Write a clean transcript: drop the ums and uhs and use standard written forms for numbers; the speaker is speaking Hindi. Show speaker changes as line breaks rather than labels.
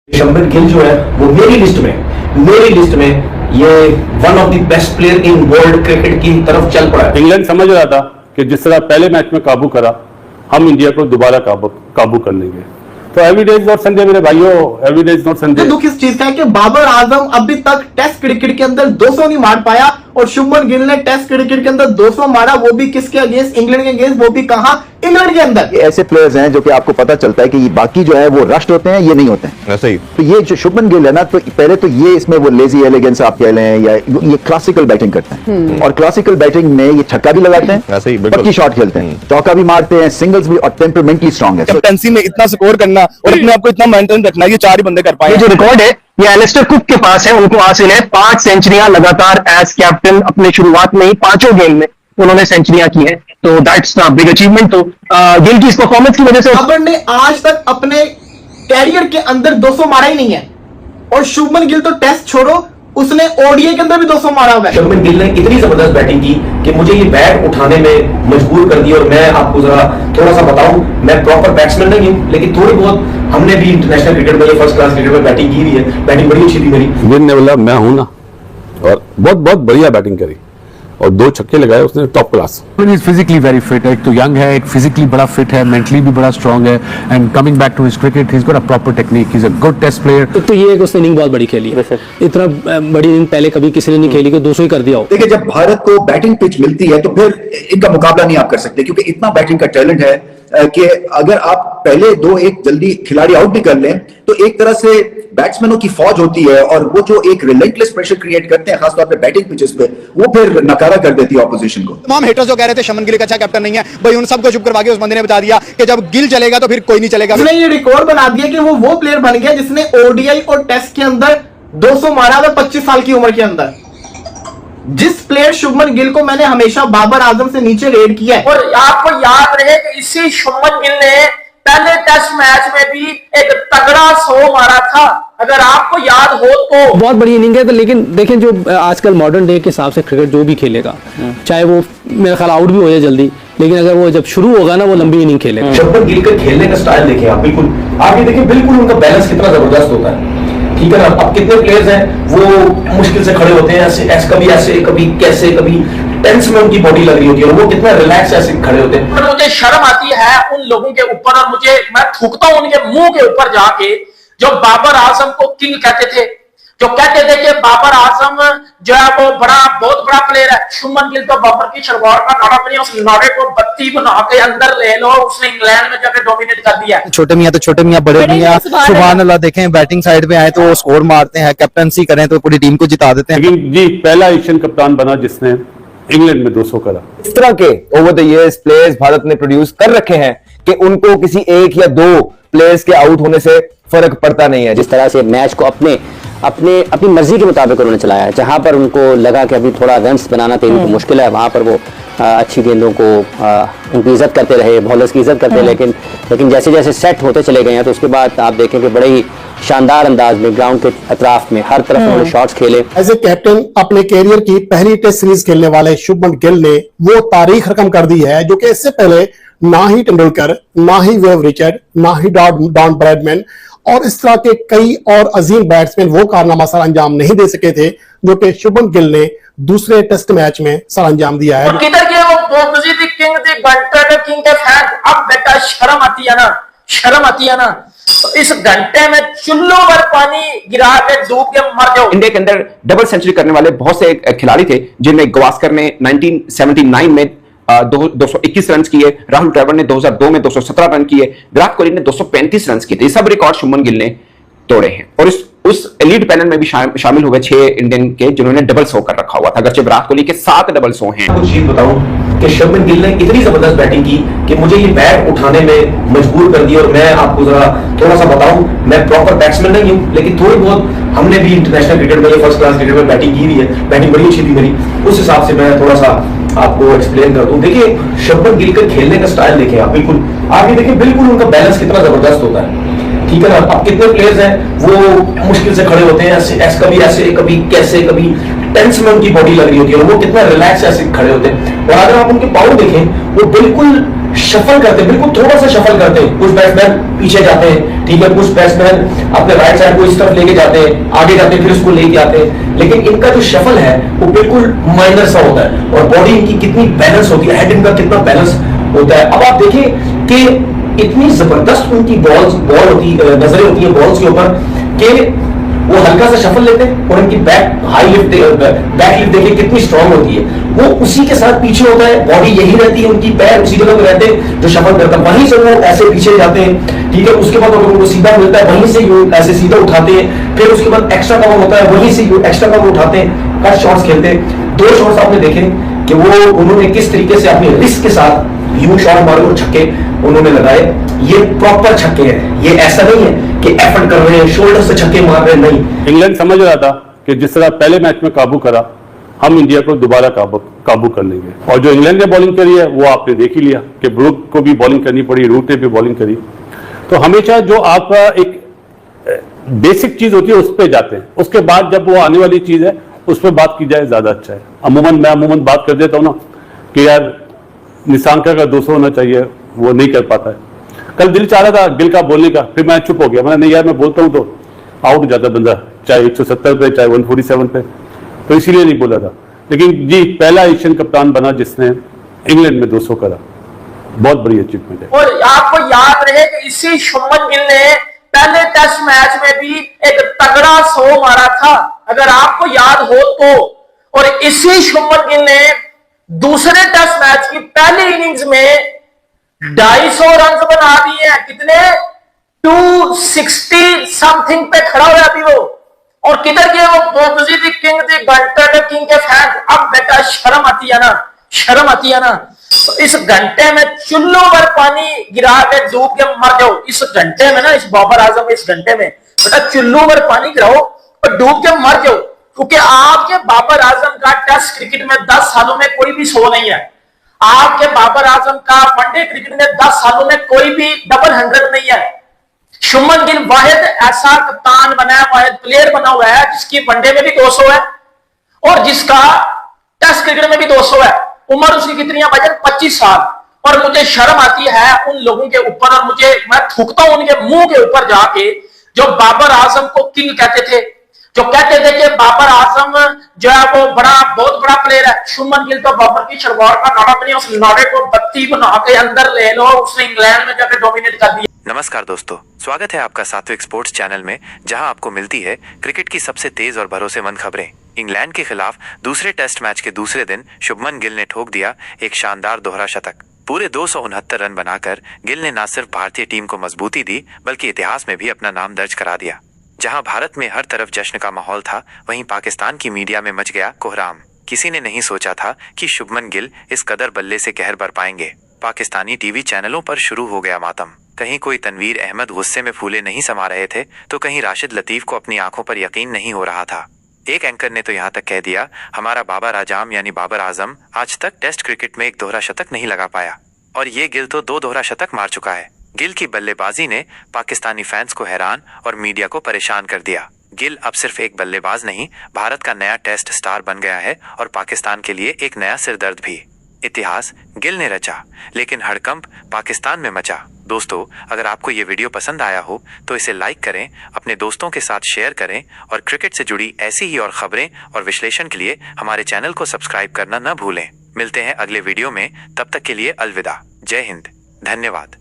शुभमन गिल जो है वो मेरी लिस्ट में ये one of the best player in world cricket की तरफ चल पड़ा है।
इंग्लैंड समझ रहा था कि जिस तरह पहले मैच में काबू करा, हम इंडिया को दोबारा काबू कर लेंगे। तो एविडेंस नॉट संडे मेरे भाइयों, एविडेंस नॉट संडे।
दुख इस चीज का है कि बाबर आजम अभी तक टेस्ट क्रिकेट के अंदर 200 नहीं मार पाया और शुभमन गिल ने टेस्ट क्रिकेट के अंदर 200 मारा, वो भी किसके अगेंस्ट? इंग्लैंड के अगेंस्ट, वो भी कहां? इंग्लैंड के अंदर।
ये ऐसे प्लेयर्स हैं जो कि आपको पता चलता है कि ये बाकी जो है वो रश्ड होते हैं, ये नहीं होते हैं।
ऐसा ही।
तो ये जो शुभमन गिल है ना, तो पहले तो ये इसमें वो लेजी एलिगेंस आप कह लें या ये क्लासिकल बैटिंग करते हैं और क्लासिकल बैटिंग में ये छक्का भी लगाते हैं,
ऐसे ही बिल्कुल
पक्की शॉट खेलते हैं, चौका भी मारते हैं, सिंगल्स भी, और टेम्परामेंटली स्ट्रांग है।
कैप्टनसी में इतना स्कोर करना और अपने आप को इतना मेंटेन रखना, ये 4 ही बंदे कर पाए।
ये जो रिकॉर्ड है ये एलिस्टर कुक के पास है, उनको हासिल है 5 सेंचुरियां लगातार एज कैप्टन। अपने शुरुआत में ही 5 गेम में उन्होंने सेंचुरियां की हैं, तो दैट्स द बिग अचीवमेंट। तो गिल की इस परफॉर्मेंस की वजह से
बाबर ने आज तक अपने कैरियर के अंदर 200 मारा ही नहीं है और शुभमन गिल तो टेस्ट छोड़ो, उसने ओडीआई के अंदर भी 200 मारा हुआ है।
शुभमन गिल ने इतनी जबरदस्त बैटिंग की कि मुझे ये बैट उठाने में मजबूर कर दिया। और मैं आपको जरा थोड़ा सा बताऊं, मैं प्रॉपर बैट्समैन नहीं हूं, लेकिन थोड़ी बहुत हमने भी इंटरनेशनल क्रिकेट में, फर्स्ट क्लास क्रिकेट में बैटिंग की हुई है। बैटिंग बड़ी अच्छी थी मेरी।
गिल ने बोला मैं हूं ना, और बहुत बढ़िया बैटिंग करी और 2 छक्के लगाए उसने, top class.
Is physically very fit, एक तो यंग है, एक फिजिकली बड़ा फिट है, मेंटली भी बड़ा स्ट्रांग है, and coming back to his cricket he is got a proper technique, he is a good test player.
तो ये एक उसने इनिंग बहुत बड़ी खेली है, इतना बड़ी इनिंग पहले कभी किसी ने नहीं खेली कि 200 ही कर दिया हो।
देखिए, जब भारत को बैटिंग पिच मिलती है तो फिर इनका मुकाबला नहीं आप कर सकते, क्योंकि इतना बैटिंग का टैलेंट है कि अगर आप पहले 2-1 जल्दी खिलाड़ी आउट भी कर लें तो एक तरह से बैट्समैनों की फौज होती है और वो जो एक रिलेंटलेस प्रेशर क्रिएट करते हैं खासतौर पे बैटिंग पिचेस पे, वो फिर नकारा कर देती है ऑपोजिशन को।
तमाम हेटर्स जो कह रहे थे शुभमन गिल एक अच्छा कैप्टन नहीं है, भाई उन सबको चुप करवा के उस बंदे ने बता दिया कि जब गिल चलेगा तो फिर कोई नहीं चलेगा।
उसने ये रिकॉर्ड बना दिया कि वो प्लेयर बन गया जिसने ओडीआई और टेस्ट के अंदर 200 मारा हुआ 25 साल की उम्र के अंदर। जिस प्लेयर शुभमन गिल को मैंने हमेशा बाबर आजम से नीचे रेट किया है।
और आपको याद रहे कि इसी शुभमन गिल ने पहले टेस्ट मैच में भी एक तगड़ा 100 मारा था, अगर आपको याद हो तो।
बहुत बड़ी इनिंग है, तो लेकिन देखें जो आजकल मॉडर्न डे के हिसाब से क्रिकेट जो भी खेलेगा, चाहे वो मेरा ख्याल आउट भी हो जाए जल्दी, लेकिन अगर वो जब शुरू होगा ना वो लंबी इनिंग खेलेगा।
शुभमन गिल का खेलने का स्टाइल देखें आप, बिल्कुल आगे देखें, बिल्कुल उनका बैलेंस कितना जबरदस्त होता है। ठीक है ना, अब कितने प्लेयर्स हैं वो मुश्किल से खड़े होते हैं, ऐसे कभी ऐसे, कभी कैसे, कभी टेंस में उनकी बॉडी लग रही होती है और वो कितना रिलैक्स ऐसे खड़े होते हैं।
और मुझे शर्म आती है उन लोगों के ऊपर, और मैं थूकता हूं उनके मुंह के ऊपर जाके, जो बाबर आजम को किंग कहते थे, जो कहते थे कि बाबर आजम जो है वो बहुत बड़ा प्लेयर है। शुभमन गिल तो बाबर की शलवार का नाड़ा बनी, उस नाड़े को बत्ती बना के अंदर ले लो, उसने इंग्लैंड में जाके डोमिनेट कर दिया।
छोटे मियां तो छोटे मियां, बड़े मियां सुभान अल्लाह, देखें बैटिंग साइड पे आए तो वो स्कोर मारते हैं, कैप्टनसी करें तो पूरी टीम को जिता देते हैं।
लेकिन जी पहला एशियन कप्तान बना जिसने इंग्लैंड में 200 करा।
इस तरह के over the years players Bharat ने प्रोड्यूस कर रखे हैं कि उनको किसी 1 या 2 प्लेयर्स के आउट होने से फर्क पड़ता नहीं है।
जिस तरह से मैच को अपनी मर्जी के मुताबिक उन्होंने चलाया, जहां पर उनको लगा कि अभी थोड़ा रन्स बनाना तो इनको मुश्किल है, वहां पर वो अच्छी गेंदों को उनकी इज्जत करते रहे, बॉलर्स की इज्जत करते, लेकिन जैसे जैसे सेट होते चले गए हैं तो उसके बाद आप देखें कि बड़े ही शानदार अंदाज में ग्राउंड के अतराफ में हर तरफ उन्होंने शॉट्स खेले।
एज ए कैप्टन अपने कैरियर की पहली टेस्ट सीरीज खेलने वाले शुभमन गिल ने वो तारीख रकम कर दी है जो कि इससे पहले ना ही तेंदुलकर, ना ही वेव रिचर्ड, ना ही डॉन ब्रैडमैन और इस तरह के कई और अजीम बैट्समैन वो कारनामा सर अंजाम नहीं दे सके थे जो कि शुभमन गिल ने दूसरे टेस्ट मैच में सर अंजाम दिया है।
किधर के वो बोगजी दी किंग दी घंटे के किंग के फैन, अब बेटा शर्म आती है ना, शर्म आती है ना। तो इस घंटे में चुल्लू भर पानी गिरा के डूब के मर जाओ।
इंडिया के अंदर डबल सेंचुरी करने वाले बहुत से खिलाड़ी थे, जिनमें गवास्कर ने 1979 में 221 रन किए, राहुल द्रविड़ ने 2002 में 217 रन किए, विराट कोहली ने 235 रन किए थे। ये सब रिकॉर्ड शुभमन गिल ने तोड़े हैं और उस एलीट पैनल में भी शामिल हुए 6 इंडियन के जिन्होंने डबल 100 कर रखा हुआ था, अगरचे विराट कोहली के 7 डबल 100 हैं।
कुछ चीज बताऊं कि शुभमन गिल ने इतनी जबरदस्त बैटिंग की कि मुझे ये बैट उठाने में मजबूर कर दिया। और मैं आपको जरा थोड़ा सा बताऊं, मैं प्रॉपर बैट्समैन नहीं हूं, लेकिन थोड़ी बहुत हमने भी इंटरनेशनल क्रिकेट में, फर्स्ट क्लास क्रिकेट में बैटिंग की हुई है। बैटिंग बड़ी अच्छी थी मेरी, उस हिसाब से मैं थोड़ा सा आपको एक्सप्लेन कर दूं। देखिए शुभमन गिल का खेलने का स्टाइल देखें आप, बिल्कुल आगे देखें, बिल्कुल उनका बैलेंस कितना जबरदस्त होता है। ठीक है ना, अब कितने प्लेयर्स हैं वो मुश्किल से खड़े होते हैं, कभी ऐसे, कभी कैसे, कभी टेंस में उनकी बॉडी लग रही होती है और वो कितना रिलैक्स ऐसे खड़े होते हैं। और अगर आप उनके पाँव देखें वो बिल्कुल शफल करते हैं, बिल्कुल थोड़ा सा शफल करते हैं। कुछ बैट्समैन पीछे जाते हैं, ठीक है, कुछ बैट्समैन अपने राइट साइड को इस तरफ लेके जाते हैं, आगे जाते हैं, फिर उसको लेके आते हैं, लेकिन इनका जो शफल है वो बिल्कुल माइनर सा होता है। और बॉडी इनकी कितनी बैलेंस होती है, हेड इनका कितना बैलेंस होता है। अब आप देखें कि इतनी जबरदस्त उनकी बॉल होती नजरें होती है बॉल्स के ऊपर कि वो हल्का सा शफल लेते हैं और उनकी बैक लिफ्ट देखिए कितनी स्ट्रांग होती है। वो उसी के साथ पीछे होता है, बॉडी यही रहती है उनकी, पैर उसी जगह पे रहते हैं जो शफल करता है, वहीं से वो ऐसे पीछे जाते हैं, ठीक है। उसके बाद अगर उनको सीधा मिलता है वहीं से वो ऐसे सीधा उठाते हैं, फिर उसके बाद एक्स्ट्रा कवर होता है वहीं से एक्स्ट्रा कवर उठाते हैं, कट शॉट्स खेलते हैं। 2 शॉट्स आपने देखे कि वो उन्होंने किस तरीके से अपने रिस्क के साथ यू शॉट मारे और छक्के उन्होंने लगाए। ये प्रॉपर छक्के हैं, ये ऐसा नहीं है कि एफर्ट कर रहे हैं, शोल्डर से छक्के मार रहे हैं, नहीं।
इंग्लैंड समझ रहा था कि जिस तरह पहले मैच में काबू करा, हम इंडिया को दोबारा काबू कर लेंगे। और जो इंग्लैंड ने बॉलिंग करी है वो आपने देख ही लिया कि ब्रूक को भी बॉलिंग करनी पड़ी, रूट ने भी बॉलिंग करी। तो हमेशा जो आपका एक बेसिक चीज होती है उस पर जाते हैं, उसके बाद जब वो आने वाली चीज है उस पर बात की जाए ज्यादा अच्छा है। मैं अमूमन बात कर देता हूँ ना कि यार निशांका का 200 होना चाहिए, वो नहीं कर पाता है। कल दिल चाह रहा था गिल का बोलने का, फिर मैं चुप हो गया, मैंने नहीं यार मैं बोलता हूं तो आउट हो जाता बंदा, चाहे 170 पे चाहे 147 पे, तो इसीलिए नहीं बोला था। लेकिन जी पहला एशियन कप्तान बना जिसने इंग्लैंड में 200 करा, बहुत बड़ी अचीवमेंट है।
और आपको याद रहे कि इसी शुभमन गिल ने पहले टेस्ट मैच में भी एक तगड़ा 100 मारा था, अगर आपको याद हो तो। और इसी शुभमन गिल ने दूसरे टेस्ट मैच की पहली इनिंग्स में 250 रन बना दिए हैं। कितने? 260 समथिंग पे खड़ा हुआ अभी वो। और किधर के वो बोबजी दी किंग दी घंटे किंग के फैन। अब बेटा शर्म आती है ना, शर्म आती है ना। तो इस घंटे में चुल्लू भर पानी गिरा के डूब के मर जाओ। इस घंटे में ना, इस बाबर आजम इस घंटे में बेटा चुल्लू भर पानी गिराओ और डूब के मर जाओ। क्योंकि आपके बाबर आजम का टेस्ट क्रिकेट में 10 सालों में कोई भी 100 नहीं है। आपके बाबर आजम का वनडे क्रिकेट में 10 सालों में कोई भी डबल 100 नहीं है। शुभमन गिल वाहिद ऐसा कप्तान बना है, वाहिद प्लेयर बना हुआ है जिसकी वनडे में भी 200 है और जिसका टेस्ट क्रिकेट में भी 200 है। उम्र उसकी कितनी है भाईजान? 25 साल। और मुझे शर्म आती है उन लोगों के ऊपर, और मैं थूकता हूं उनके मुंह के ऊपर जाके, जो बाबर आजम को किंग कहते थे, जो कहते थे कि बाबर आजम जो है वो बहुत बड़ा प्लेयर है। शुभमन गिल तो बाबर की शलवार का नाड़ा बनी, उस नाड़े को बत्ती बना के अंदर ले लो, उसने इंग्लैंड में जाकर डोमिनेट कर दिया।
नमस्कार दोस्तों, स्वागत है आपका सात्विक स्पोर्ट्स चैनल में, जहां आपको मिलती है क्रिकेट की सबसे तेज और भरोसेमंद खबरें। इंग्लैंड के खिलाफ दूसरे टेस्ट मैच के दूसरे दिन शुभमन गिल ने ठोक दिया एक शानदार दोहरा शतक। पूरे 269 रन बनाकर गिल ने न सिर्फ भारतीय टीम को मजबूती दी, बल्कि इतिहास में भी अपना नाम दर्ज करा दिया। जहां भारत में हर तरफ जश्न का माहौल था, वहीं पाकिस्तान की मीडिया में मच गया कोहराम। किसी ने नहीं सोचा था कि शुभमन गिल इस कदर बल्ले से कहर बर पाएंगे। पाकिस्तानी टीवी चैनलों पर शुरू हो गया मातम। कहीं कोई तनवीर अहमद गुस्से में फूले नहीं समा रहे थे, तो कहीं राशिद लतीफ को अपनी आंखों पर यकीन नहीं हो रहा था। एक एंकर ने तो यहाँ तक कह दिया, हमारा बाबर आजम यानी बाबर आजम आज तक टेस्ट क्रिकेट में एक दोहरा शतक नहीं लगा पाया, और ये गिल तो 2 दोहरा शतक मार चुका है। गिल की बल्लेबाजी ने पाकिस्तानी फैंस को हैरान और मीडिया को परेशान कर दिया। गिल अब सिर्फ एक बल्लेबाज नहीं, भारत का नया टेस्ट स्टार बन गया है और पाकिस्तान के लिए एक नया सिरदर्द भी। इतिहास गिल ने रचा, लेकिन हड़कंप पाकिस्तान में मचा। दोस्तों, अगर आपको ये वीडियो पसंद आया हो तो इसे लाइक करें, अपने दोस्तों के साथ शेयर करें और क्रिकेट से जुड़ी ऐसी ही और खबरें और विश्लेषण के लिए हमारे चैनल को सब्सक्राइब करना न भूलें। मिलते हैं अगले वीडियो में, तब तक के लिए अलविदा। जय हिंद, धन्यवाद।